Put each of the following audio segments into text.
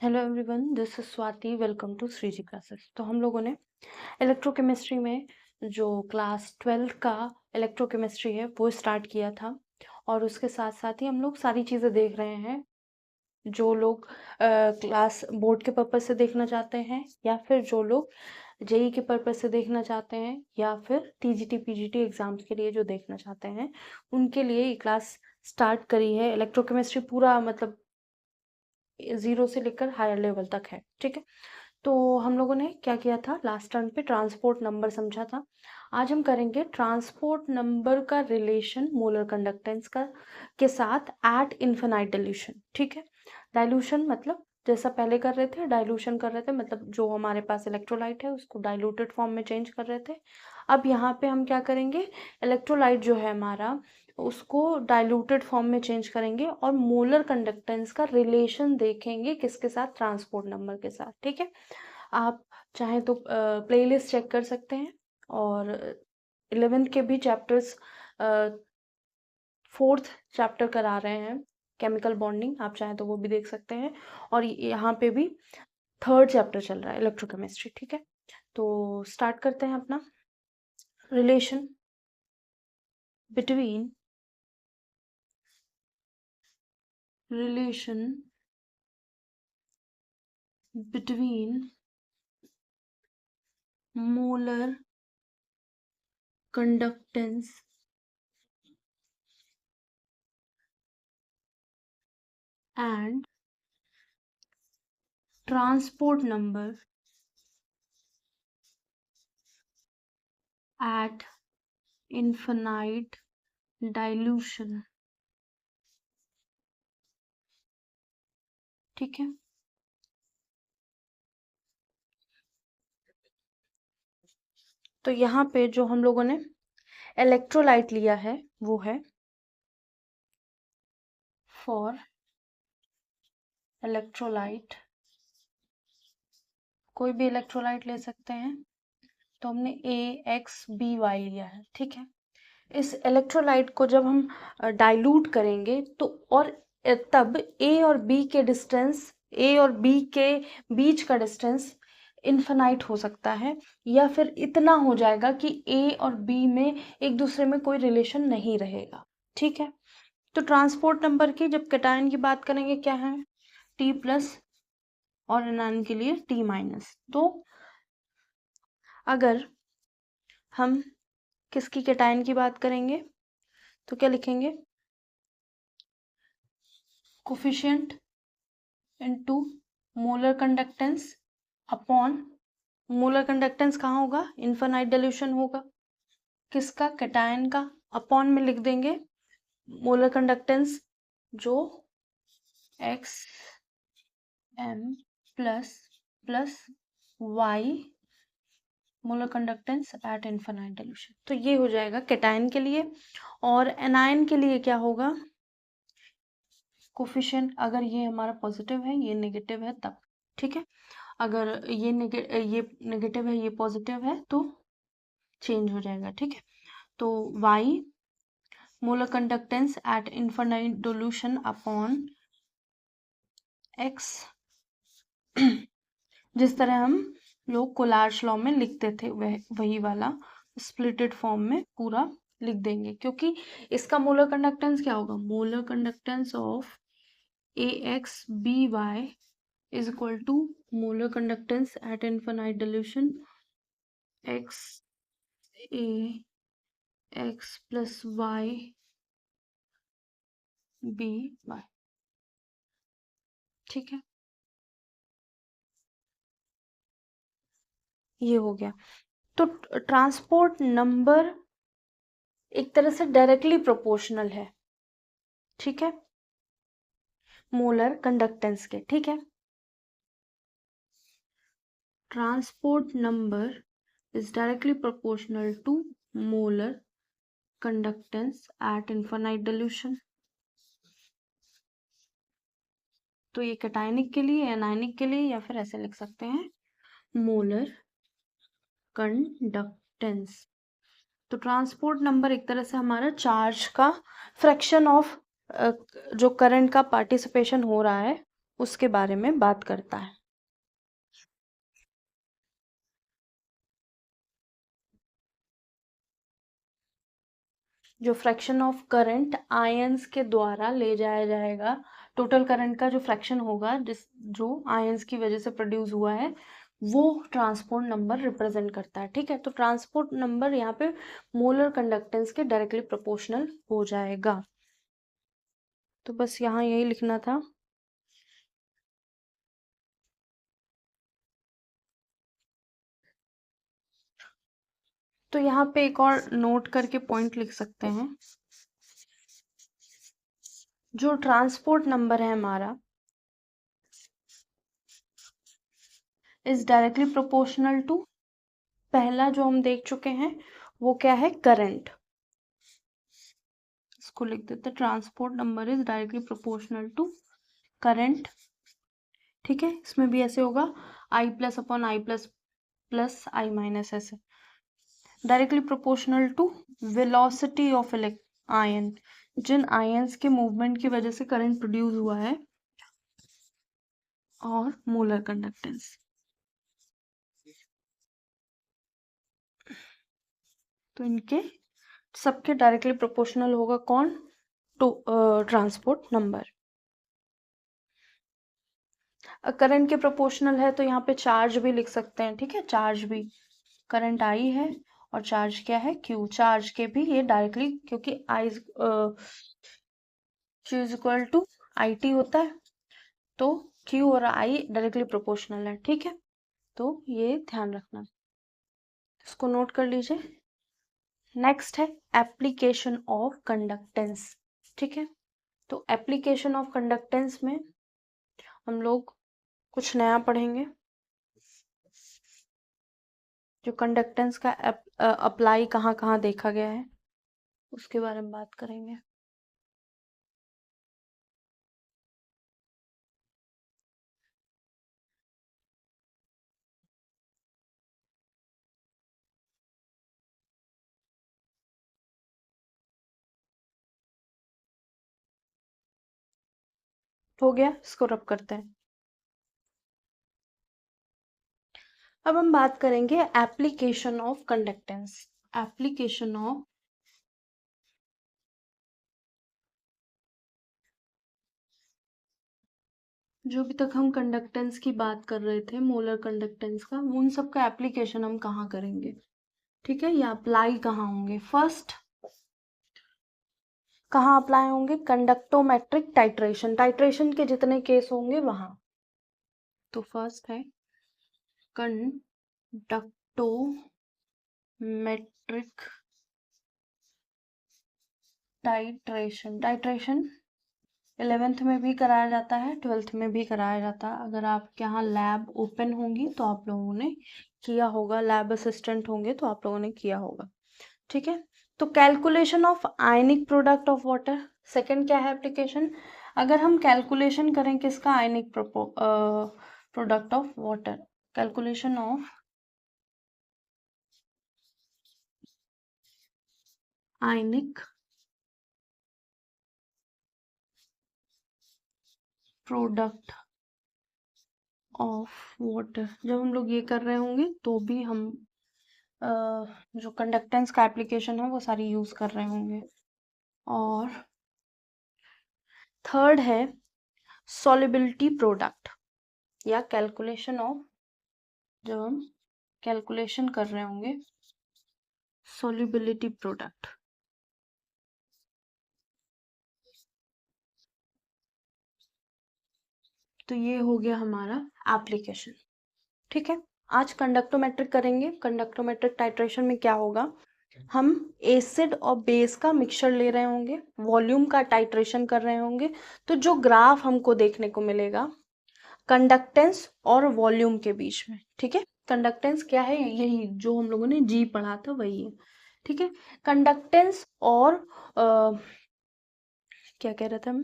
Hello everyone, this is Swati. Welcome to Shreeji classes. तो हम लोगों ने इलेक्ट्रोकेमिस्ट्री में जो क्लास 12 का इलेक्ट्रोकेमिस्ट्री है वो स्टार्ट किया था, और उसके साथ साथ ही हम लोग सारी चीज़ें देख रहे हैं। जो लोग क्लास बोर्ड के पर्पज से देखना चाहते हैं, या फिर जो लोग जेई के पर्पज से देखना चाहते हैं, या फिर टीजीटी पीजीटी एग्जाम्स के लिए जो देखना चाहते हैं, उनके लिए ये क्लास स्टार्ट करी है। इलेक्ट्रोकेमिस्ट्री पूरा मतलब 0 से लेकर हायर लेवल तक है, ठीक है। तो हम लोगों ने क्या किया था, लास्ट टर्न पे ट्रांसपोर्ट नंबर समझा था। आज हम करेंगे ट्रांसपोर्ट नंबर का रिलेशन मोलर कंडक्टेंस का के साथ एट इन्फिनाइट डाइल्यूशन, ठीक है। डाइल्यूशन मतलब जैसा पहले कर रहे थे, डाइल्यूशन कर रहे थे, मतलब जो हमारे पास इलेक्ट्रोलाइट है उसको डाइल्यूटेड फॉर्म में चेंज कर रहे थे। अब यहाँ पे हम क्या करेंगे, इलेक्ट्रोलाइट जो है हमारा उसको डाइल्यूटेड फॉर्म में चेंज करेंगे और मोलर कंडक्टेंस का रिलेशन देखेंगे किसके साथ, ट्रांसपोर्ट नंबर के साथ, ठीक है। आप चाहें तो प्लेलिस्ट चेक कर सकते हैं, और 11th के भी चैप्टर्स, 4th चैप्टर करा रहे हैं केमिकल बॉन्डिंग, आप चाहें तो वो भी देख सकते हैं। और यहाँ पे भी 3rd चैप्टर चल रहा है इलेक्ट्रोकेमिस्ट्री, ठीक है। तो स्टार्ट करते हैं अपना relation between molar conductance and transport number at infinite dilution, ठीक है। तो यहाँ पे जो हम लोगों ने इलेक्ट्रोलाइट लिया है वो है फॉर इलेक्ट्रोलाइट, कोई भी इलेक्ट्रोलाइट ले सकते हैं। तो हमने AXBY लिया है, ठीक है। इस इलेक्ट्रोलाइट को जब हम डाइल्यूट करेंगे तो, और तब ए और बी के डिस्टेंस, ए और बी के बीच का डिस्टेंस इन्फिनाइट हो सकता है, या फिर इतना हो जाएगा कि ए और बी में एक दूसरे में कोई रिलेशन नहीं रहेगा, ठीक है। तो ट्रांसपोर्ट नंबर की जब कैटायन की बात करेंगे क्या है, T+ और एनायन के लिए T-। तो अगर हम किसकी कैटायन की बात करेंगे तो क्या लिखेंगे, coefficient into molar conductance upon, molar conductance कहाँ होगा, इनफिनाइट डाइल्यूशन होगा किसका, कैटायन का, अपॉन में लिख देंगे मोलर कंडक्टेंस जो X M plus Y molar conductance at infinite dilution. तो ये हो जाएगा कैटायन के लिए। और एनायन के लिए क्या होगा, कोफिशिएंट, अगर ये हमारा पॉजिटिव है ये नेगेटिव है तब, ठीक है। अगर ये नेगेटिव है ये पॉजिटिव है तो चेंज हो जाएगा, ठीक है। तो y molar conductance at infinite dilution upon x, जिस तरह हम लोग कोलार्श लॉ में लिखते थे वही वाला स्प्लिटेड फॉर्म में पूरा लिख देंगे, क्योंकि इसका मोलर कंडक्टेंस क्या होगा, molar conductance of AXBY is equal to molar conductance at infinite dilution x plus y by, ठीक है। ये हो गया। तो ट्रांसपोर्ट नंबर एक तरह से डायरेक्टली प्रोपोर्शनल है, ठीक है, मोलर कंडक्टेंस के, ठीक है। Transport number is directly proportional to molar conductance at infinite dilution। तो ये कैटायनिक के लिए, एनायनिक के लिए, या फिर ऐसे लिख सकते हैं मोलर कंडक्टेंस। तो ट्रांसपोर्ट नंबर एक तरह से हमारा चार्ज का फ्रैक्शन ऑफ जो करंट का पार्टिसिपेशन हो रहा है उसके बारे में बात करता है। जो फ्रैक्शन ऑफ करंट आयंस के द्वारा ले जाया जाएगा, टोटल करंट का जो फ्रैक्शन होगा जो आयंस की वजह से प्रोड्यूस हुआ है, वो ट्रांसपोर्ट नंबर रिप्रेजेंट करता है। ठीक है, तो ट्रांसपोर्ट नंबर यहाँ पे मोलर कंडक्टेंस के डायरेक्टली प्रोपोर्शनल हो जाएगा। तो बस यहाँ यही लिखना था। तो यहाँ पे एक और नोट करके पॉइंट लिख सकते हैं, जो ट्रांसपोर्ट नंबर है हमारा इज डायरेक्टली प्रोपोर्शनल टू, पहला जो हम देख चुके हैं वो क्या है, करंट। इसको लिख देते, transport number is directly proportional to current. ठीक है, इसमें भी ऐसे होगा, I plus upon I plus plus I minus, ऐसे directly proportional to velocity of ion, जिन आयंस के मूवमेंट की वजह से करंट प्रोड्यूस हुआ है, और मोलर कंडक्टेंस। तो इनके सबके डायरेक्टली प्रोपोर्शनल होगा कौन, टू ट्रांसपोर्ट नंबर। करंट के प्रोपोर्शनल है तो यहाँ पे चार्ज भी लिख सकते हैं। ठीक है, चार्ज भी, करंट आई है और चार्ज क्या है, क्यू, चार्ज के भी ये डायरेक्टली, क्योंकि I Q is equal to I T होता है, तो क्यू और आई डायरेक्टली प्रोपोर्शनल है। ठीक है, तो ये ध्यान रखना, इसको नोट कर लीजिए। नेक्स्ट है एप्लीकेशन ऑफ कंडक्टेंस। ठीक है, तो एप्लीकेशन ऑफ कंडक्टेंस में हम लोग कुछ नया पढ़ेंगे, जो कंडक्टेंस का अप्लाई कहाँ कहाँ देखा गया है उसके बारे में बात करेंगे। हो गया, इसको रब करते हैं। अब हम बात करेंगे application of conductance. Application of, जो भी तक हम कंडक्टेंस की बात कर रहे थे, मोलर कंडक्टेंस का, उन सब का एप्लीकेशन हम कहाँ करेंगे। ठीक है, या अप्लाई कहाँ होंगे, फर्स्ट कहाँ अप्लाई होंगे, कंडक्टोमेट्रिक टाइट्रेशन, टाइट्रेशन के जितने केस होंगे वहां। तो फर्स्ट है कंडक्टोमेट्रिक टाइट्रेशन। टाइट्रेशन 11th में भी कराया जाता है, 12th में भी कराया जाता है। अगर आपके यहाँ लैब ओपन होंगी तो आप लोगों ने किया होगा, लैब असिस्टेंट होंगे तो आप लोगों ने किया होगा। ठीक है, तो calculation of ionic product of water, second क्या है एप्लीकेशन, अगर हम कैलकुलेशन करें किसका, ionic product of water, calculation of ionic product of water, जब हम लोग ये कर रहे होंगे तो भी हम जो कंडक्टेंस का एप्लीकेशन है वो सारी यूज कर रहे होंगे। और थर्ड है सॉल्युबिलिटी प्रोडक्ट, या कैलकुलेशन ऑफ, जब हम कैलकुलेशन कर रहे होंगे सॉल्युबिलिटी प्रोडक्ट। तो ये हो गया हमारा एप्लीकेशन। ठीक है, आज कंडक्टोमेट्रिक करेंगे। कंडक्टोमेट्रिक टाइट्रेशन में क्या होगा, हम एसिड और बेस का मिक्सचर ले रहे होंगे, वॉल्यूम का टाइट्रेशन कर रहे होंगे, तो जो ग्राफ हमको देखने को मिलेगा कंडक्टेंस और वॉल्यूम के बीच में। ठीक है, कंडक्टेंस क्या है, यही जो हम लोगों ने जी पढ़ा था वही है। ठीक है, कंडक्टेंस और क्या कह रहे थे हम,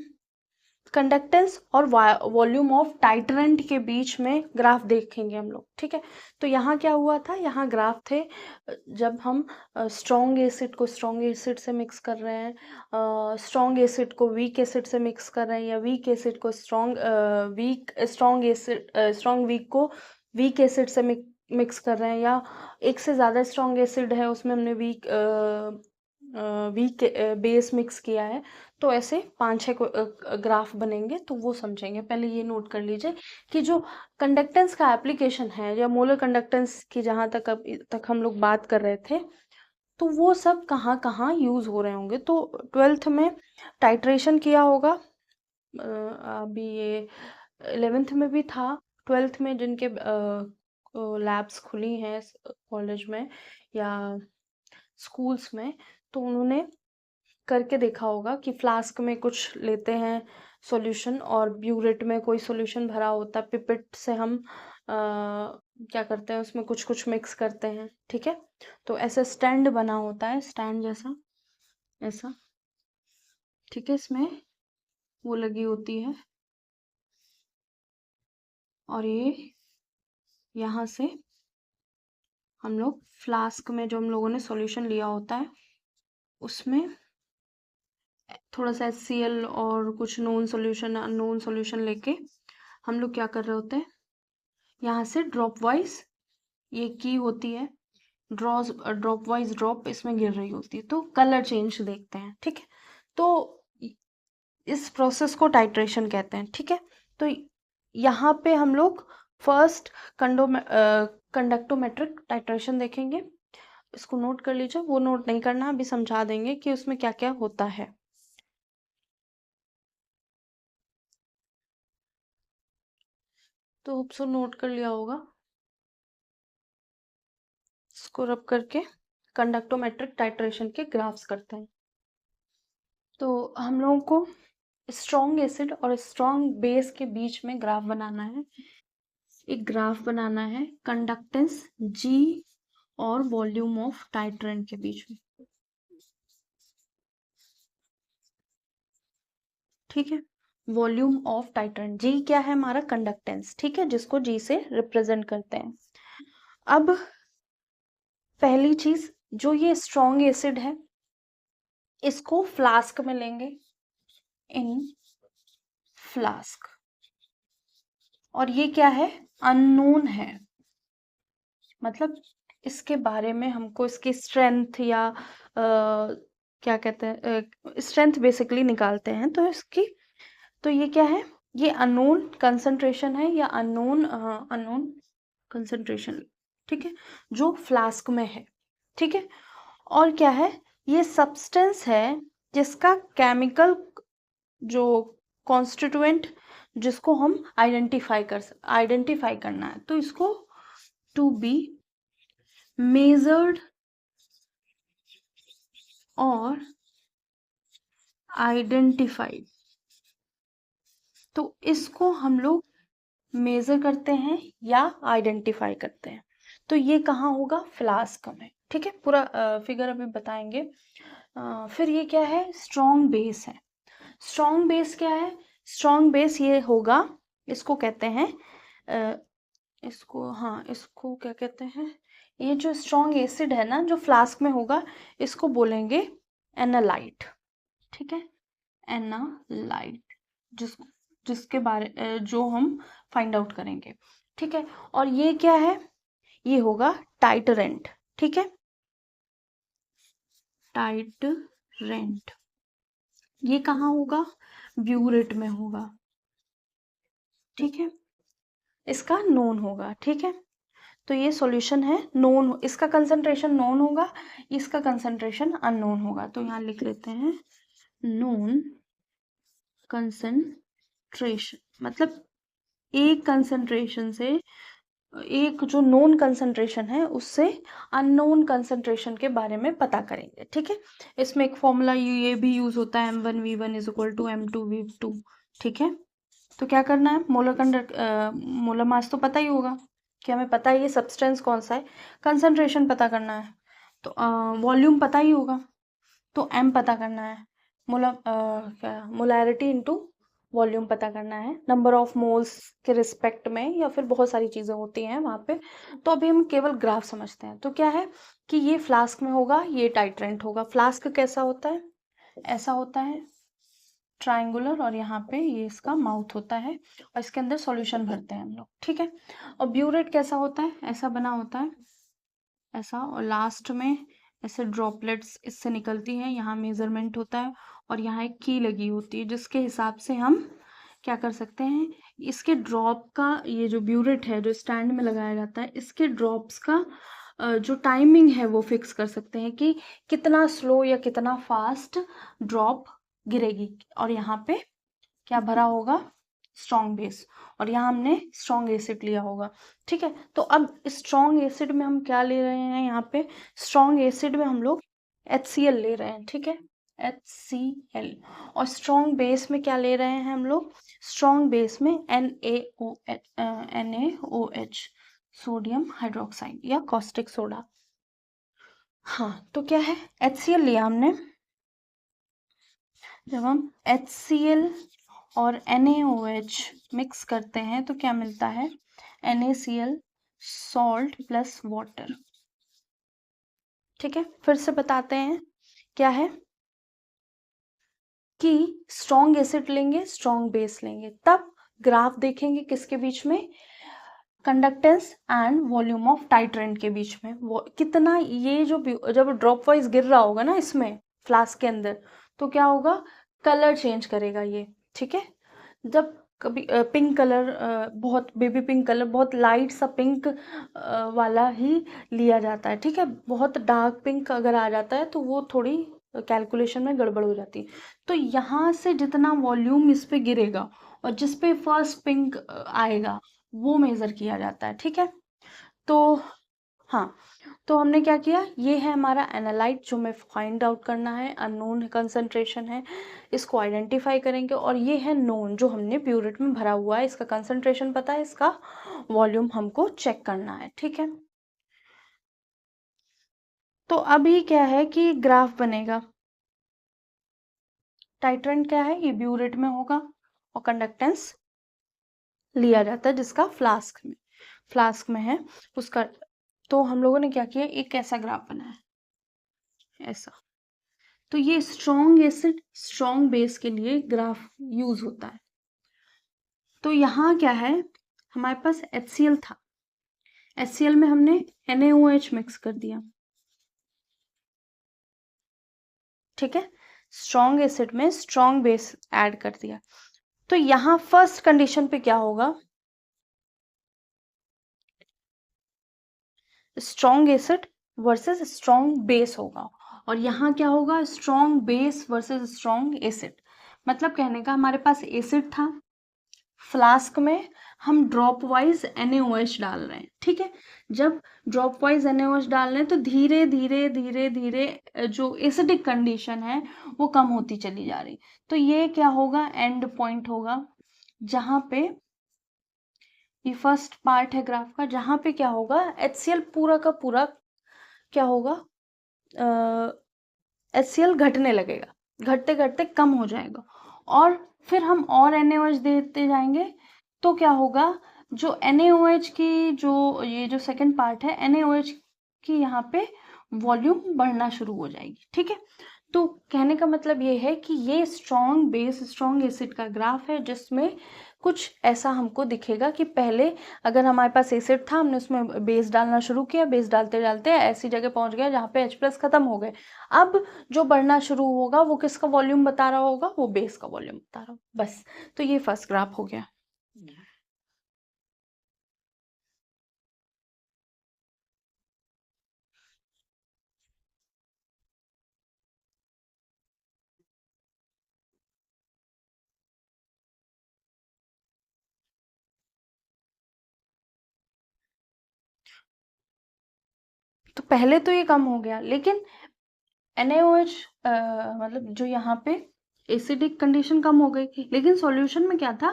कंडक्टेंस और वॉल्यूम ऑफ टाइटरेंट के बीच में ग्राफ देखेंगे हम लोग, ठीक है। तो यहाँ क्या हुआ था, यहाँ ग्राफ थे जब हम स्ट्रॉन्ग एसिड को स्ट्रॉन्ग एसिड से मिक्स कर रहे हैं, स्ट्रॉन्ग एसिड को वीक एसिड से मिक्स कर रहे हैं, या वीक एसिड को स्ट्रॉन्ग एसिड स्ट्रॉन्ग वीक को वीक एसिड से मिक्स कर रहे हैं, या एक से ज़्यादा स्ट्रॉन्ग एसिड है उसमें हमने वीक बेस मिक्स किया है। तो ऐसे 5-6 ग्राफ बनेंगे, तो वो समझेंगे। पहले ये नोट कर लीजिए कि जो कंडक्टेंस का एप्लीकेशन है, या मोलर कंडक्टेंस की जहाँ तक अब तक हम लोग बात कर रहे थे, तो वो सब कहाँ कहाँ यूज़ हो रहे होंगे। तो 12th में टाइट्रेशन किया होगा, अभी ये 11th में भी था, 12th में जिनके लैब्स खुली हैं कॉलेज में या स्कूल्स में, तो उन्होंने करके देखा होगा कि फ्लास्क में कुछ लेते हैं सॉल्यूशन, और ब्यूरेट में कोई सॉल्यूशन भरा होता है, पिपेट से हम क्या करते हैं, उसमें कुछ कुछ मिक्स करते हैं, ठीक है। तो ऐसा स्टैंड बना होता है, स्टैंड जैसा ऐसा, ठीक है, इसमें वो लगी होती है, और ये यहाँ से हम लोग फ्लास्क में जो हम लोगों ने सॉल्यूशन लिया होता है उसमें थोड़ा सा HCl और कुछ नोन सॉल्यूशन अननोन सॉल्यूशन लेके हम लोग क्या कर रहे होते हैं, यहाँ से ड्रॉप वाइज ये की होती है, ड्रॉप वाइज ड्रॉप इसमें गिर रही होती है, तो कलर चेंज देखते हैं, ठीक है। तो इस प्रोसेस को टाइट्रेशन कहते हैं, ठीक है। तो यहाँ पे हम लोग फर्स्ट कंडक्टोमेट्रिक टाइट्रेशन देखेंगे, इसको नोट कर लीजिए, वो नोट नहीं करना, अभी समझा देंगे कि उसमें क्या क्या होता है। तो होप सो नोट कर लिया होगा, इसको रब करके कंडक्टोमेट्रिक टाइट्रेशन के ग्राफ्स करते हैं। तो हम लोगों को स्ट्रॉन्ग एसिड और स्ट्रॉन्ग बेस के बीच में ग्राफ बनाना है, एक ग्राफ बनाना है कंडक्टेंस G और वॉल्यूम ऑफ टाइट्रेंट के बीच में, ठीक है। वॉल्यूम ऑफ टाइट्रेंट, G क्या है, हमारा कंडक्टेंस, ठीक है, जिसको G से रिप्रेजेंट करते हैं। अब पहली चीज, जो ये स्ट्रॉन्ग एसिड है इसको फ्लास्क में लेंगे, इन फ्लास्क, और ये क्या है, अननोन है, मतलब इसके बारे में हमको इसकी स्ट्रेंथ या क्या कहते हैं, स्ट्रेंथ बेसिकली निकालते हैं, तो इसकी, तो ये क्या है, ये अननोन कंसंट्रेशन है, या अननोन कंसंट्रेशन, ठीक है, जो फ्लास्क में है, ठीक है। और क्या है, ये सब्सटेंस है जिसका केमिकल जो कॉन्स्टिट्यूएंट जिसको हम आइडेंटिफाई करना है, तो इसको टू बी मेजर्ड और आइडेंटिफाइड, तो इसको हम लोग मेजर करते हैं या आइडेंटिफाई करते हैं। तो ये कहाँ होगा, फ्लास्क में, ठीक है। पूरा फिगर अभी बताएंगे। फिर ये क्या है, स्ट्रॉन्ग बेस है। स्ट्रॉन्ग बेस क्या है, स्ट्रॉन्ग बेस ये होगा, इसको कहते हैं इसको क्या कहते हैं, ये जो स्ट्रॉन्ग एसिड है ना जो फ्लास्क में होगा, इसको बोलेंगे एनालाइट, ठीक है, एनालाइट, जिसके बारे जो हम फाइंड आउट करेंगे, ठीक है। और ये क्या है, ये होगा टाइटरेंट, ठीक है, टाइटरेंट, ये कहाँ होगा, ब्यूरेट में होगा, ठीक है, इसका नोन होगा, ठीक है। तो ये सॉल्यूशन है नोन, इसका कंसंट्रेशन नोन होगा, इसका कंसंट्रेशन अननोन होगा, तो यहाँ लिख लेते हैं नोन कंसंट्रेशन, मतलब एक कंसंट्रेशन से, एक जो नोन कंसंट्रेशन है उससे अननोन कंसंट्रेशन के बारे में पता करेंगे, ठीक है। इसमें एक फॉर्मूला ये भी यूज होता है, M1V1 is equal to M2V2, ठीक है। तो क्या करना है, मोलर मास तो पता ही होगा कि हमें पता है ये सब्सटेंस कौन सा है, कंसंट्रेशन पता करना है, तो वॉल्यूम पता ही होगा, तो M पता करना है, मोलर क्या मोलैरिटी इनटू वॉल्यूम पता करना है नंबर ऑफ मोल्स के रिस्पेक्ट में, या फिर बहुत सारी चीज़ें होती हैं वहाँ पे। तो अभी हम केवल ग्राफ समझते हैं। तो क्या है कि ये फ्लास्क में होगा, ये टाइट्रेंट होगा। फ्लास्क कैसा होता है, ऐसा होता है ट्रायंगुलर, और यहाँ पे ये इसका माउथ होता है और इसके अंदर सॉल्यूशन भरते हैं हम लोग, ठीक है। और ब्यूरेट कैसा होता है, ऐसा बना होता है, ऐसा, और लास्ट में ऐसे ड्रॉपलेट्स इससे निकलती हैं, यहाँ मेजरमेंट होता है और यहाँ एक की लगी होती है जिसके हिसाब से हम क्या कर सकते हैं, इसके ड्रॉप का, ये जो ब्यूरेट है जो स्टैंड में लगाया जाता है, इसके ड्रॉप्स का जो टाइमिंग है वो फिक्स कर सकते हैं कि कितना स्लो या कितना फास्ट ड्रॉप गिरेगी। और यहाँ पे क्या भरा होगा, स्ट्रॉन्ग बेस, और यहाँ हमने स्ट्रॉन्ग एसिड लिया होगा, ठीक है। तो अब स्ट्रॉन्ग एसिड में हम क्या ले रहे हैं, यहाँ पे स्ट्रॉन्ग एसिड में हम लोग HCl ले रहे हैं, ठीक है, HCl। और स्ट्रॉन्ग बेस में क्या ले रहे हैं हम लोग, स्ट्रॉन्ग बेस में NaOH, सोडियम हाइड्रोक्साइड या कॉस्टिक सोडा। हाँ, तो क्या है, HCl लिया हमने। जब हम HCl और NaOH मिक्स करते हैं तो क्या मिलता है, NaCl, सॉल्ट प्लस वाटर, ठीक है। फिर से बताते हैं क्या है कि स्ट्रॉन्ग एसिड लेंगे, स्ट्रॉन्ग बेस लेंगे, तब ग्राफ देखेंगे किसके बीच में, conductance and volume of titrant के बीच में। वो कितना, ये जो जब ड्रॉप वाइज गिर रहा होगा ना इसमें फ्लास्क के अंदर, तो क्या होगा, कलर चेंज करेगा ये, ठीक है। जब कभी पिंक कलर, बहुत बेबी पिंक कलर, बहुत लाइट सा पिंक वाला ही लिया जाता है, ठीक है। बहुत डार्क पिंक अगर आ जाता है तो वो थोड़ी कैलकुलेशन में गड़बड़ हो जाती है। तो यहाँ से जितना वॉल्यूम इस पे गिरेगा और जिस पे फर्स्ट पिंक आएगा वो मेज़र किया जाता है, ठीक है। तो हाँ, तो हमने क्या किया, ये है हमारा एनालाइट जो हमें फाइंड आउट करना है, अननोन कंसंट्रेशन है, इसको आइडेंटिफाई करेंगे। और ये है नोन जो हमने प्यूरेट में भरा हुआ है, इसका कंसंट्रेशन पता है, इसका वॉल्यूम हमको चेक करना है, ठीक है। तो अभी क्या है कि ग्राफ बनेगा, टाइट्रेंट क्या है, ये ब्यूरेट में होगा और कंडक्टेंस लिया जाता है जिसका फ्लास्क में है उसका। तो हम लोगों ने क्या किया, एक ऐसा ग्राफ बनाया, ऐसा। तो ये स्ट्रॉन्ग एसिड स्ट्रॉन्ग बेस के लिए ग्राफ यूज होता है। तो यहाँ क्या है, हमारे पास HCl था, HCl में हमने NaOH मिक्स कर दिया, ठीक है। स्ट्रॉन्ग एसिड में स्ट्रॉन्ग बेस ऐड कर दिया। तो यहाँ फर्स्ट कंडीशन पे क्या होगा, strong acid versus strong base होगा। और यहाँ क्या होगा, strong base versus strong acid. मतलब कहने का, हमारे पास एसिड था, फ्लास्क में हम ड्रॉप वाइज NaOH डाल रहे हैं, ठीक है। जब ड्रॉप वाइज NaOH डाल रहे हैं तो धीरे धीरे धीरे धीरे जो एसिडिक कंडीशन है वो कम होती चली जा रही। तो ये क्या होगा, एंड पॉइंट होगा जहाँ पे, ये फर्स्ट पार्ट है ग्राफ का, जहाँ पे क्या होगा, HCl पूरा का पूरा क्या होगा, HCl घटने लगेगा, घटते घटते कम हो जाएगा। और फिर हम और NaOH देते जाएंगे तो क्या होगा, जो NaOH की जो ये जो सेकंड पार्ट है, NaOH की यहाँ पे वॉल्यूम बढ़ना शुरू हो जाएगी, ठीक है। तो कहने का मतलब ये है कि ये स्ट्रॉन्ग बेस स्ट्रॉन्ग एसिड का ग्राफ है जिसमें कुछ ऐसा हमको दिखेगा कि पहले अगर हमारे पास एसिड था, हमने उसमें बेस डालना शुरू किया, बेस डालते डालते ऐसी जगह पहुंच गया जहाँ पे H+ खत्म हो गए। अब जो बढ़ना शुरू होगा वो किसका वॉल्यूम बता रहा होगा, वो बेस का वॉल्यूम बता रहा होगा, बस। तो ये फर्स्ट ग्राफ हो गया। तो पहले तो ये कम हो गया, लेकिन NaOH मतलब जो यहाँ पे एसिडिक कंडीशन कम हो गई, लेकिन सॉल्यूशन में क्या था,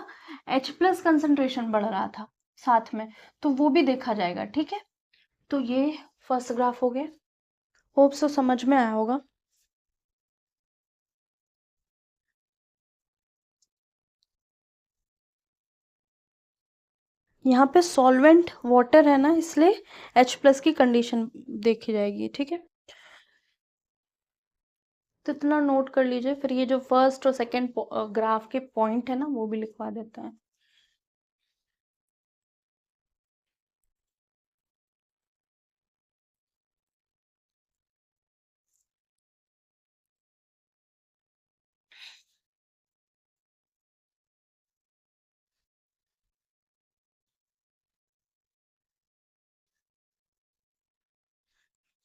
H+ कंसंट्रेशन बढ़ रहा था साथ में, तो वो भी देखा जाएगा, ठीक है। तो ये फर्स्ट ग्राफ हो गया, होप सो समझ में आया होगा। यहाँ पे सॉल्वेंट वाटर है ना, इसलिए H+ की कंडीशन देखी जाएगी, ठीक है। तो इतना नोट कर लीजिए, फिर ये जो फर्स्ट और सेकंड ग्राफ के पॉइंट है ना, वो भी लिखवा देते हैं।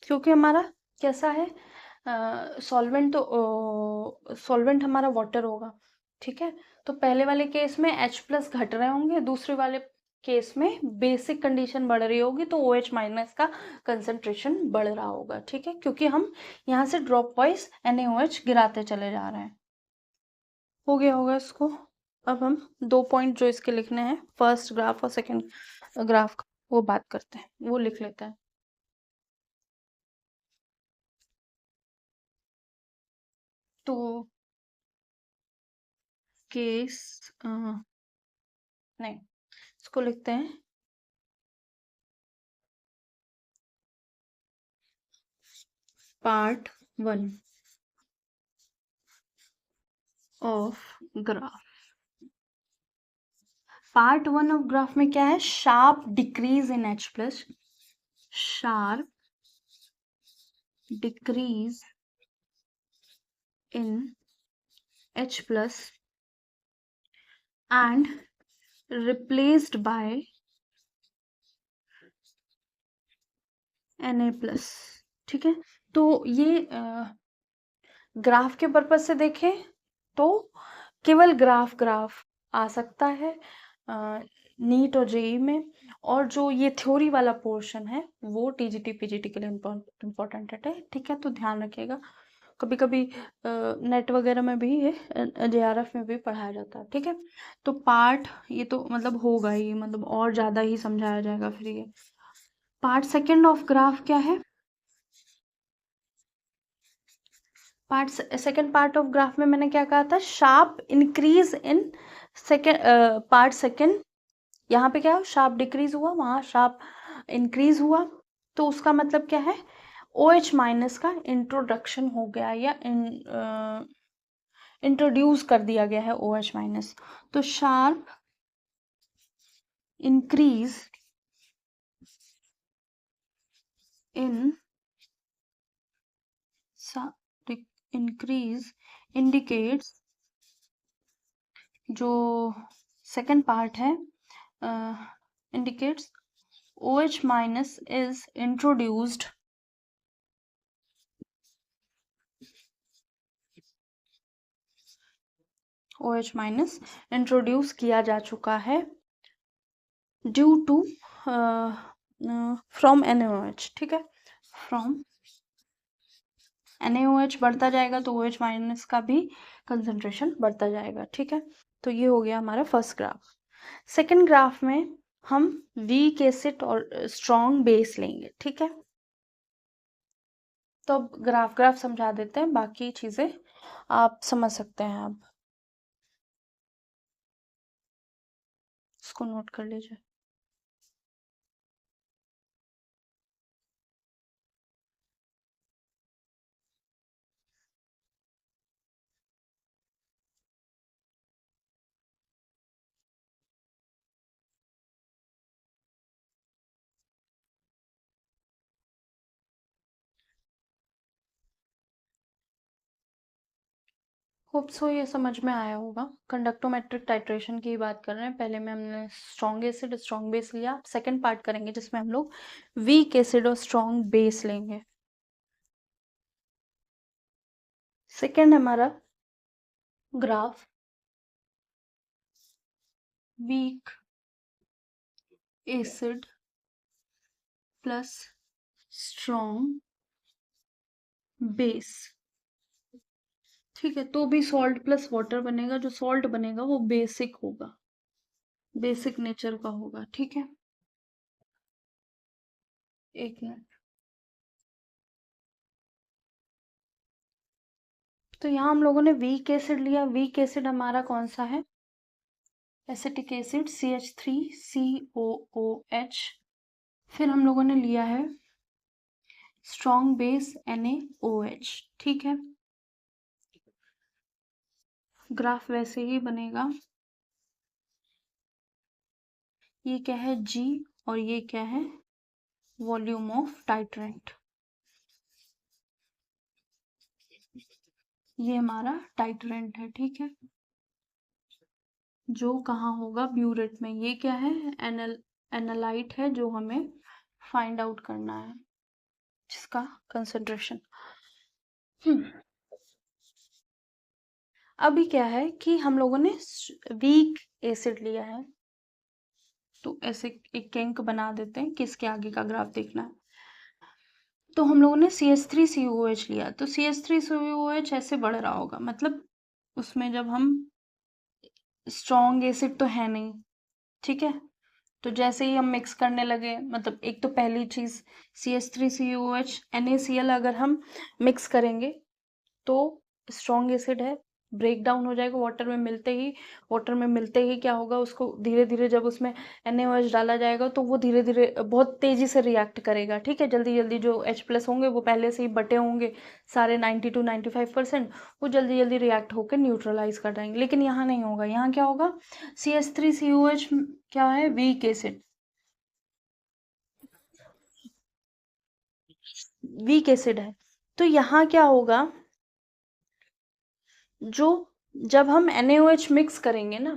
क्योंकि हमारा कैसा है, सॉल्वेंट हमारा वाटर होगा, ठीक है। तो पहले वाले केस में H+ घट रहे होंगे, दूसरे वाले केस में बेसिक कंडीशन बढ़ रही होगी, तो OH- का कंसंट्रेशन बढ़ रहा होगा, ठीक है, क्योंकि हम यहाँ से ड्रॉप वाइज NaOH गिराते चले जा रहे हैं। हो गया होगा इसको। अब हम 2 पॉइंट जो इसके लिखने हैं, फर्स्ट ग्राफ और सेकंड ग्राफ का, वो बात करते हैं, वो लिख लेते हैं। तो केस नहीं, इसको लिखते हैं part 1 of graph. Part 1 of graph में क्या है, sharp decrease in H+, sharp decrease in H+ and replaced by Na+, ठीक है। तो ये ग्राफ के पर्पज से देखें तो केवल ग्राफ आ सकता है नीट और जेई में, और जो ये थ्योरी वाला पोर्शन है वो टीजीटी पीजीटी के लिए इम्पोर्टेंट है, ठीक है। तो ध्यान रखिएगा, कभी कभी नेट वगैरह में भी ये JRF में भी पढ़ाया जाता है, ठीक है। तो पार्ट ये तो मतलब होगा ही, मतलब और ज़्यादा ही समझाया जाएगा फिर ये। पार्ट सेकेंड ऑफ ग्राफ क्या है, सेकेंड पार्ट ऑफ ग्राफ में मैंने क्या कहा था, sharp increase in second, part second, यहाँ पे क्या शार्प डिक्रीज हुआ, वहाँ शार्प इंक्रीज हुआ, तो उसका मतलब क्या है, OH- का इंट्रोडक्शन हो गया या इंट्रोड्यूस कर दिया गया है OH-, तो sharp increase in increase indicates, जो सेकेंड पार्ट है, indicates OH- is introduced OH- introduce किया जा चुका है ड्यू टू फ्रॉम NaOH, ठीक है। फ्रॉम NaOH बढ़ता जाएगा तो OH- का भी कंसंट्रेशन बढ़ता जाएगा, ठीक है। तो ये हो गया हमारा फर्स्ट ग्राफ। सेकेंड ग्राफ में हम वीक एसिड और स्ट्रॉन्ग बेस लेंगे, ठीक है। तो अब ग्राफ समझा देते हैं, बाकी चीजें आप समझ सकते हैं, आप इसको नोट कर लीजिए। होप सो ये समझ में आया होगा। कंडक्टोमेट्रिक टाइट्रेशन की बात कर रहे हैं, पहले में हमने स्ट्रॉन्ग एसिड स्ट्रॉन्ग बेस लिया, सेकंड पार्ट करेंगे जिसमें हम लोग वीक एसिड और स्ट्रॉन्ग बेस लेंगे। सेकंड हमारा graph weak acid plus strong base, ठीक है। तो भी सॉल्ट प्लस वाटर बनेगा, जो सॉल्ट बनेगा वो बेसिक होगा, बेसिक नेचर का होगा, ठीक है। एक मिनट, तो यहाँ हम लोगों ने वीक एसिड लिया, वीक एसिड हमारा कौन सा है, एसिटिक एसिड CH3COOH। फिर हम लोगों ने लिया है स्ट्रॉन्ग बेस NaOH। ठीक है, ग्राफ वैसे ही बनेगा। ये क्या है G और ये क्या है वॉल्यूम ऑफ टाइट्रेंट। ये हमारा टाइट्रेंट है। ठीक है, जो कहाँ होगा ब्यूरेट में। ये क्या है एनालाइट है जो हमें फाइंड आउट करना है जिसका कंसंट्रेशन। अभी क्या है कि हम लोगों ने वीक एसिड लिया है, तो ऐसे एक कैंक बना देते हैं, किसके आगे का ग्राफ देखना है। तो हम लोगों ने CH3COOH लिया, तो CH3COOH ऐसे बढ़ रहा होगा, मतलब उसमें जब हम स्ट्रॉन्ग एसिड तो है नहीं। ठीक है, तो जैसे ही हम मिक्स करने लगे, मतलब एक तो पहली चीज CH3COOH NaCl अगर हम मिक्स करेंगे तो स्ट्रॉन्ग एसिड है, ब्रेक डाउन हो जाएगा वाटर में मिलते ही क्या होगा, उसको धीरे धीरे जब उसमें NaOH डाला जाएगा तो वो धीरे धीरे बहुत तेजी से रिएक्ट करेगा। ठीक है, जल्दी जल्दी जो H+ होंगे वो पहले से ही बटे होंगे सारे 90 to 95%, वो जल्दी जल्दी रिएक्ट होकर न्यूट्रलाइज कर जाएंगे। लेकिन यहाँ नहीं होगा, यहाँ क्या होगा CH3COH क्या है वीक एसिड, है। तो यहाँ क्या होगा, जो जब हम NaOH मिक्स करेंगे ना,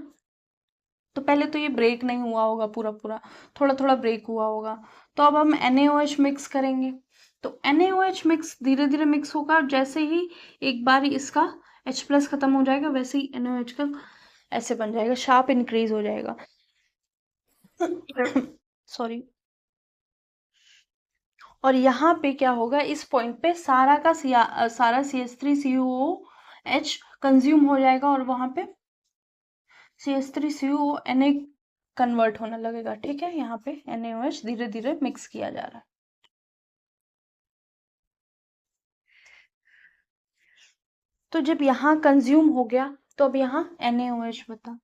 तो पहले तो ये ब्रेक नहीं हुआ होगा पूरा पूरा, थोड़ा थोड़ा ब्रेक हुआ होगा। तो अब हम NaOH मिक्स करेंगे, तो NaOH मिक्स धीरे धीरे मिक्स होगा। जैसे ही एक बार इसका H+ खत्म हो जाएगा, वैसे ही NaOH का ऐसे बन जाएगा, शार्प इंक्रीज हो जाएगा। सॉरी। और यहाँ पे क्या होगा, इस पॉइंट पे सारा CH3COOH कंज्यूम हो जाएगा और वहां पे CH3CONA कन्वर्ट होने लगेगा। ठीक है, यहाँ पे NaOH धीरे धीरे मिक्स किया जा रहा है। तो जब यहाँ कंज्यूम हो गया, तो अब यहाँ NaOH बता,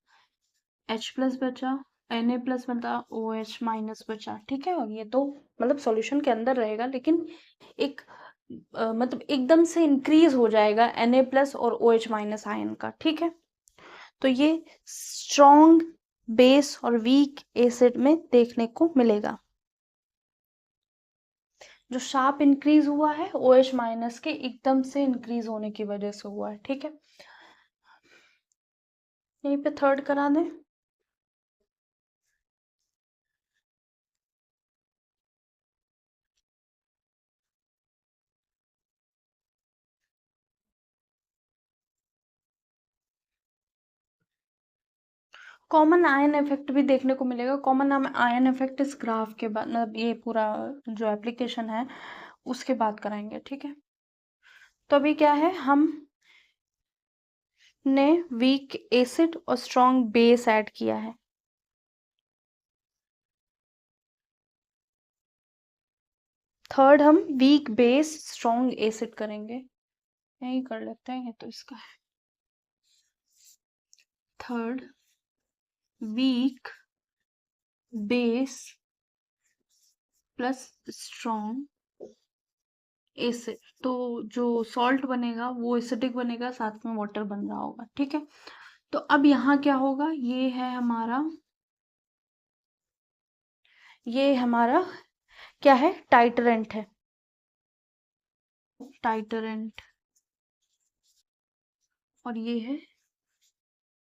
H+ बचा, Na+ बता, OH- बचा। ठीक है, और ये तो मतलब सॉल्यूशन के अंदर रहेगा, लेकिन एक मतलब एकदम से इंक्रीज हो जाएगा Na+ और OH- आयन का। ठीक है, तो ये स्ट्रॉन्ग बेस और वीक एसिड में देखने को मिलेगा। जो शार्प इंक्रीज हुआ है OH- के एकदम से इंक्रीज होने की वजह से हुआ है। ठीक है, यहीं पे थर्ड करा दें। कॉमन आयन इफेक्ट भी देखने को मिलेगा। कॉमन आयन इफेक्ट इस ग्राफ के बाद, मतलब ये पूरा जो एप्लीकेशन है उसके बाद कराएंगे। ठीक है, तो अभी क्या है, हम ने वीक एसिड और स्ट्रॉन्ग बेस ऐड किया है। थर्ड हम वीक बेस स्ट्रॉन्ग एसिड करेंगे, यही कर लेते हैं, ये तो इसका है। Third weak base plus strong acid, तो जो सॉल्ट बनेगा वो एसिडिक बनेगा, साथ में वाटर बन रहा होगा। ठीक है, तो अब यहाँ क्या होगा, ये हमारा क्या है, टाइटरेंट है, टाइटरेंट। और ये है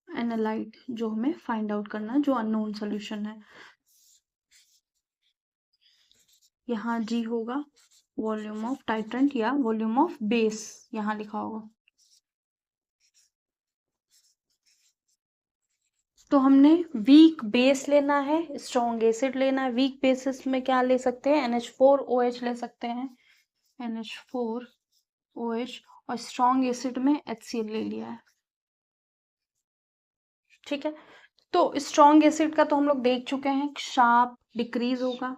एनालाइट, जो हमें फाइंड आउट करना है, जो अननोन सॉल्यूशन है। यहाँ G होगा वॉल्यूम ऑफ टाइट्रेंट या वॉल्यूम ऑफ बेस, यहाँ लिखा होगा। तो हमने वीक बेस लेना है, स्ट्रॉन्ग एसिड लेना है। वीक बेसिस में क्या ले सकते हैं, NH4OH ले सकते हैं, NH4OH। और स्ट्रॉन्ग एसिड में HCl ले लिया है। ठीक है, तो स्ट्रॉन्ग एसिड का तो हम लोग देख चुके हैं, शार्प डिक्रीज होगा,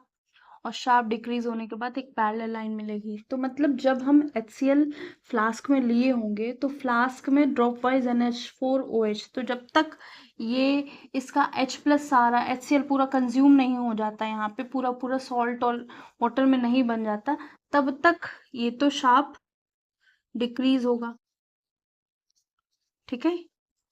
और शार्प डिक्रीज होने के बाद एक पैरेलल लाइन मिलेगी। तो मतलब जब हम HCl फ्लास्क में लिए होंगे तो फ्लास्क में ड्रॉप वाइज NH4OH, तो जब तक ये इसका H प्लस सारा HCl पूरा कंज्यूम नहीं हो जाता, यहाँ पे पूरा पूरा सॉल्ट और वाटर में नहीं बन जाता, तब तक ये तो शार्प डिक्रीज होगा। ठीक है,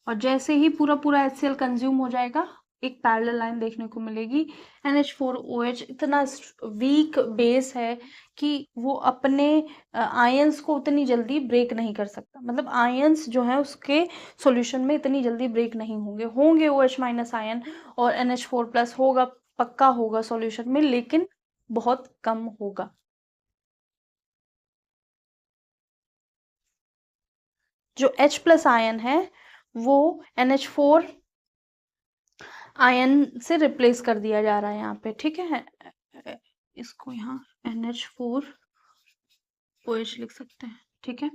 और जैसे ही पूरा पूरा HCl कंज्यूम हो जाएगा, एक पैरेलल लाइन देखने को मिलेगी। NH4OH इतना वीक बेस है कि वो अपने आयंस को उतनी जल्दी ब्रेक नहीं कर सकता, मतलब आयंस जो है उसके सॉल्यूशन में इतनी जल्दी ब्रेक नहीं होंगे OH माइनस आयन, और NH4 प्लस होगा, पक्का होगा सॉल्यूशन में, लेकिन बहुत कम होगा। जो H प्लस आयन है वो NH4 आयन से रिप्लेस कर दिया जा रहा है यहाँ पे। ठीक है, इसको यहाँ NH4OH लिख सकते हैं। ठीक है,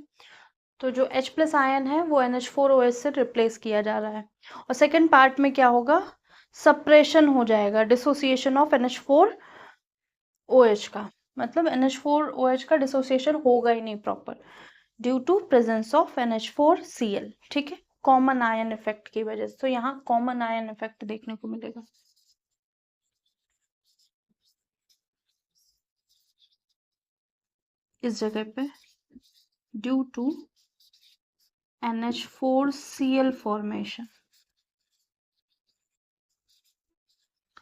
तो जो H प्लस आयन है वो NH4OH से रिप्लेस किया जा रहा है। और सेकेंड पार्ट में क्या होगा, सप्रेशन हो जाएगा, डिसोसिएशन ऑफ NH4OH का, मतलब NH4OH का डिसोसिएशन होगा ही नहीं proper, due to presence of NH4Cl। ठीक है, कॉमन आयन इफेक्ट की वजह से। तो यहाँ कॉमन आयन इफेक्ट देखने को मिलेगा। इस जगह पे due to NH4Cl formation,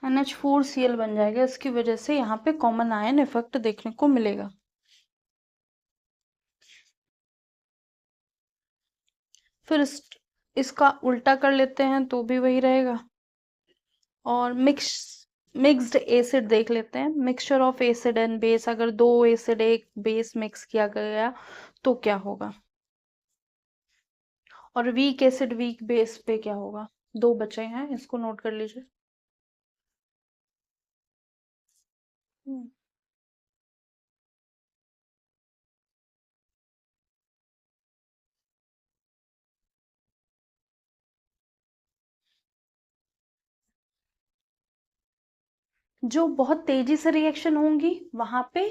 NH4Cl बन जाएगा, इसकी वजह से यहाँ पे कॉमन आयन इफेक्ट देखने को मिलेगा। फिर इसका उल्टा कर लेते हैं तो भी वही रहेगा। और मिक्स्ड एसिड देख लेते हैं, mixture of acid and base, अगर दो एसिड एक बेस मिक्स किया गया तो क्या होगा, और वीक एसिड वीक बेस पे क्या होगा। दो बचे हैं, इसको नोट कर लीजिए। जो बहुत तेजी से रिएक्शन होंगी वहां पे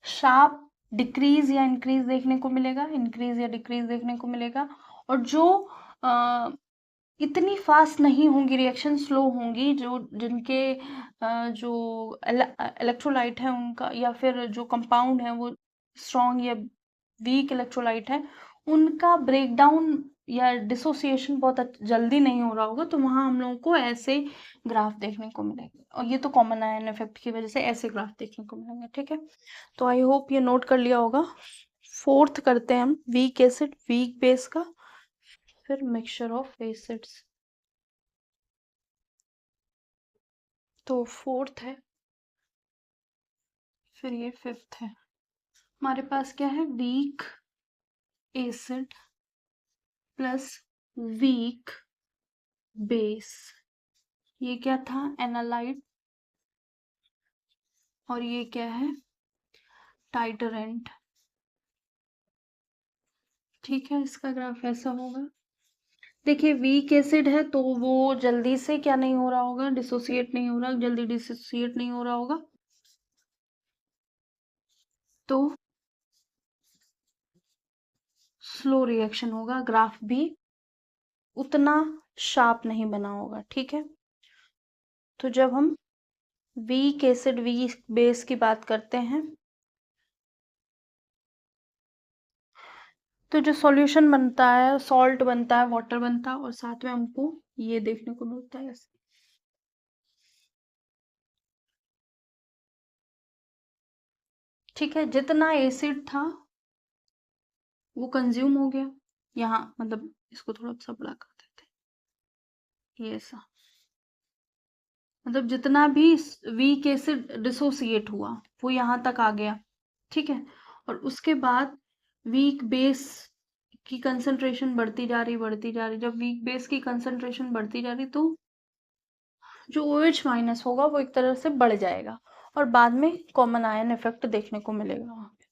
शार्प डिक्रीज या इंक्रीज देखने को मिलेगा, इंक्रीज या डिक्रीज देखने को मिलेगा। और जो इतनी फास्ट नहीं होंगी रिएक्शन, स्लो होंगी, जो जिनके जो इलेक्ट्रोलाइट है उनका, या फिर जो कंपाउंड है वो स्ट्रॉन्ग या वीक इलेक्ट्रोलाइट है, उनका ब्रेकडाउन या डिसोसिएशन बहुत जल्दी नहीं हो रहा होगा, तो वहां हम लोगों को ऐसे ग्राफ देखने को मिलेंगे। और ये तो कॉमन आयन इफेक्ट की वजह से ऐसे ग्राफ देखने को मिलेंगे। ठीक है, तो आई होप ये नोट कर लिया होगा। फोर्थ करते हैं हम वीक एसिड वीक बेस का, फिर मिक्सचर ऑफ एसिड्स। तो फोर्थ है, फिर ये फिफ्थ है। हमारे पास क्या है, weak acid plus weak base. ये क्या था, एनालाइट, और ये क्या है, टाइटरेंट। ठीक है, इसका ग्राफ ऐसा होगा। देखिए वीक एसिड है तो वो जल्दी से क्या नहीं हो रहा होगा, डिसोसिएट नहीं हो रहा, जल्दी डिसोसिएट नहीं हो रहा होगा, तो स्लो रिएक्शन होगा, ग्राफ भी उतना शार्प नहीं बना होगा। ठीक है, तो जब हम वीक एसिड वीक बेस की बात करते हैं तो जो सॉल्यूशन बनता है, सॉल्ट बनता है, वाटर बनता है, और साथ में हमको ये देखने को मिलता है ऐसे। ठीक है, जितना एसिड था वो कंज्यूम हो गया, यहाँ मतलब इसको थोड़ा सा बड़ा कर देते हैं, ये ऐसा, मतलब जितना भी वीक एसिड डिसोसिएट हुआ वो यहाँ तक आ गया। ठीक है, और उसके बाद वीक बेस की कंसंट्रेशन बढ़ती जा रही बढ़ती जा रही, जब वीक बेस की कंसंट्रेशन बढ़ती जा रही तो जो OH माइनस होगा वो एक तरह से बढ़ जाएगा, और बाद में कॉमन आयन इफेक्ट देखने को मिलेगा वहां पे।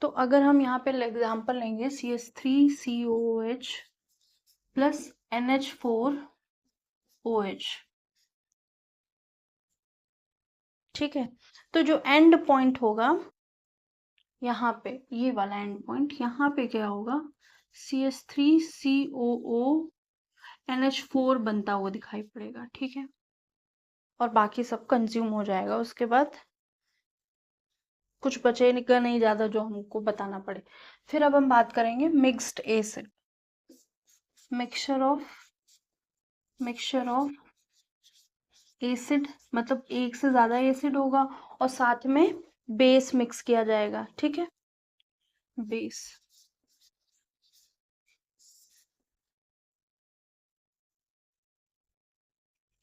तो अगर हम यहाँ पे एग्जाम्पल लेंगे CH3COOH प्लस NH4OH। ठीक है, तो जो एंड पॉइंट होगा यहाँ पे, ये वाला एंड पॉइंट, यहाँ पे क्या होगा, CH3COO बनता हुआ दिखाई पड़ेगा। ठीक है, और बाकी सब कंज्यूम हो जाएगा। उसके बाद कुछ बचेगा नहीं ज्यादा जो हमको बताना पड़े। फिर अब हम बात करेंगे mixed acid. Mixture of acid मतलब एक से ज्यादा एसिड होगा और साथ में बेस मिक्स किया जाएगा। ठीक है, बेस।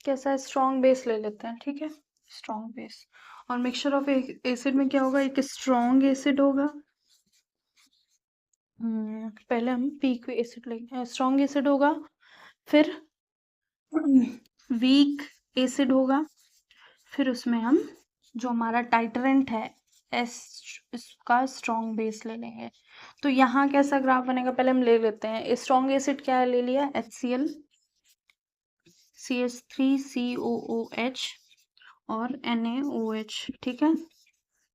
कैसा, स्ट्रॉन्ग बेस ले लेते हैं। ठीक है, स्ट्रॉन्ग बेस। और मिक्सचर ऑफ एसिड में क्या होगा, एक स्ट्रॉन्ग एसिड होगा। पहले हम पीक एसिड लेंगे, स्ट्रॉन्ग एसिड होगा, फिर वीक एसिड होगा, फिर उसमें हम जो हमारा टाइटरेंट है इसका स्ट्रॉन्ग बेस ले लेंगे। तो यहाँ कैसा ग्राफ बनेगा, पहले हम ले लेते हैं। स्ट्रॉन्ग एसिड क्या ले लिया, HCl, CH3COOH और NaOH। ठीक है,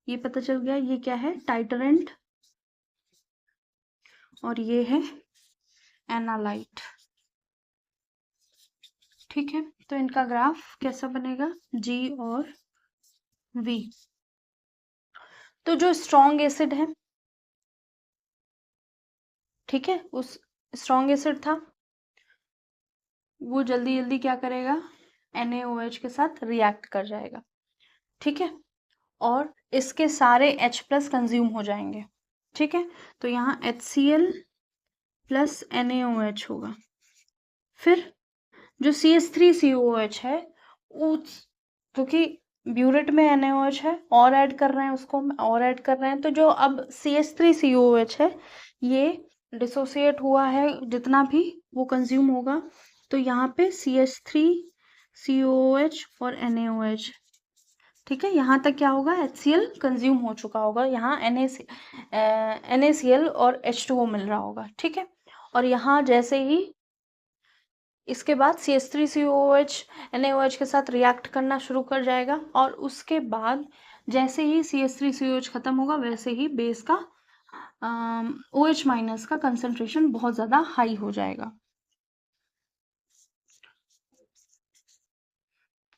ये पता चल गया, ये क्या है, टाइटरेंट, और ये है एनालाइट। ठीक है, तो इनका ग्राफ कैसा बनेगा, G और V। तो जो स्ट्रॉन्ग एसिड है, ठीक है, उस स्ट्रॉन्ग एसिड था, वो जल्दी जल्दी क्या करेगा, NaOH के साथ रिएक्ट कर जाएगा। ठीक है, और इसके सारे H+ कंज्यूम हो जाएंगे। ठीक है, तो यहाँ HCl प्लस NaOH होगा। फिर जो CH3COOH है, उस, क्योंकि ब्यूरेट में NaOH है और ऐड कर रहे हैं, उसको और ऐड कर रहे हैं, तो जो अब CH3COOH है ये डिसोसिएट हुआ है, जितना भी वो कंज्यूम होगा, तो यहाँ पे CH3COOH और NaOH। ठीक है, यहाँ तक क्या होगा, HCl कंज्यूम हो चुका होगा, यहाँ NaCl और H2O मिल रहा होगा। ठीक है, और यहाँ जैसे ही इसके बाद CH3COOH NaOH के साथ रिएक्ट करना शुरू कर जाएगा, और उसके बाद जैसे ही CH3COOH खत्म होगा वैसे ही बेस का OH- का कंसंट्रेशन बहुत ज़्यादा हाई हो जाएगा।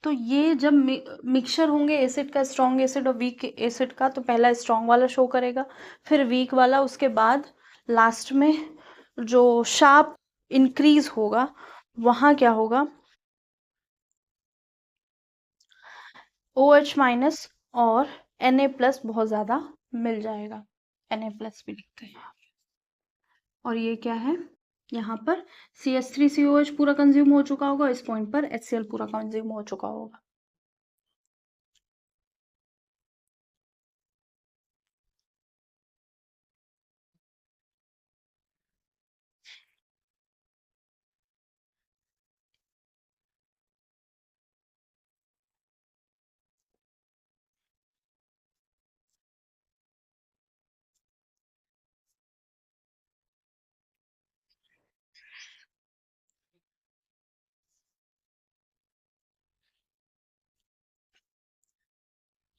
तो ये जब मिक्सचर होंगे एसिड का, स्ट्रॉन्ग एसिड और वीक एसिड का, तो पहला स्ट्रॉन्ग वाला शो करेगा, फिर वीक वाला, उसके बाद लास्ट में जो शार्प इंक्रीज होगा वहाँ क्या होगा, OH- और Na+ बहुत ज़्यादा मिल जाएगा। Na+ भी लिखते हैं। और ये क्या है, यहाँ पर CH3COH पूरा कंज्यूम हो चुका होगा, इस पॉइंट पर HCl पूरा कंज्यूम हो चुका होगा।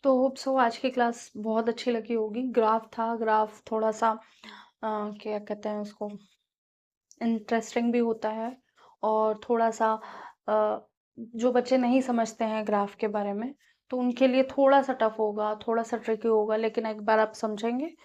तो होप सो आज की क्लास बहुत अच्छी लगी होगी। ग्राफ था, ग्राफ थोड़ा सा क्या कहते हैं उसको, इंटरेस्टिंग भी होता है, और थोड़ा सा जो बच्चे नहीं समझते हैं ग्राफ के बारे में, तो उनके लिए थोड़ा सा टफ होगा, थोड़ा सा ट्रिकी होगा, लेकिन एक बार आप समझेंगे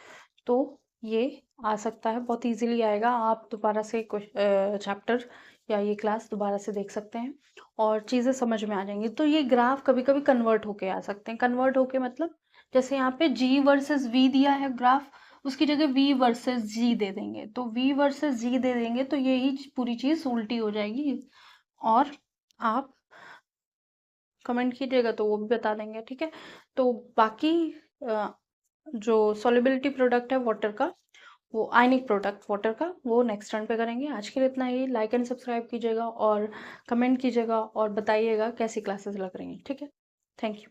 तो ये आ सकता है, बहुत इजीली आएगा। आप दोबारा से चैप्टर या ये क्लास दोबारा से देख सकते हैं और चीज़ें समझ में आ जाएंगी। तो ये ग्राफ कभी कभी कन्वर्ट होके आ सकते हैं। कन्वर्ट होके मतलब जैसे यहाँ पे G वर्सेस V दिया है ग्राफ, उसकी जगह V वर्सेस G दे देंगे, तो V वर्सेस G दे देंगे तो यही पूरी चीज़ उल्टी हो जाएगी, और आप कमेंट कीजिएगा तो वो भी बता देंगे। ठीक है, तो बाकी जो सॉल्युबिलिटी प्रोडक्ट है वाटर का, वो आयनिक प्रोडक्ट वाटर का, वो नेक्स्ट टर्न पे करेंगे। आज के लिए इतना ही। लाइक एंड सब्सक्राइब कीजिएगा और कमेंट कीजिएगा और बताइएगा कैसी क्लासेस लग रही हैं। ठीक है, थैंक यू।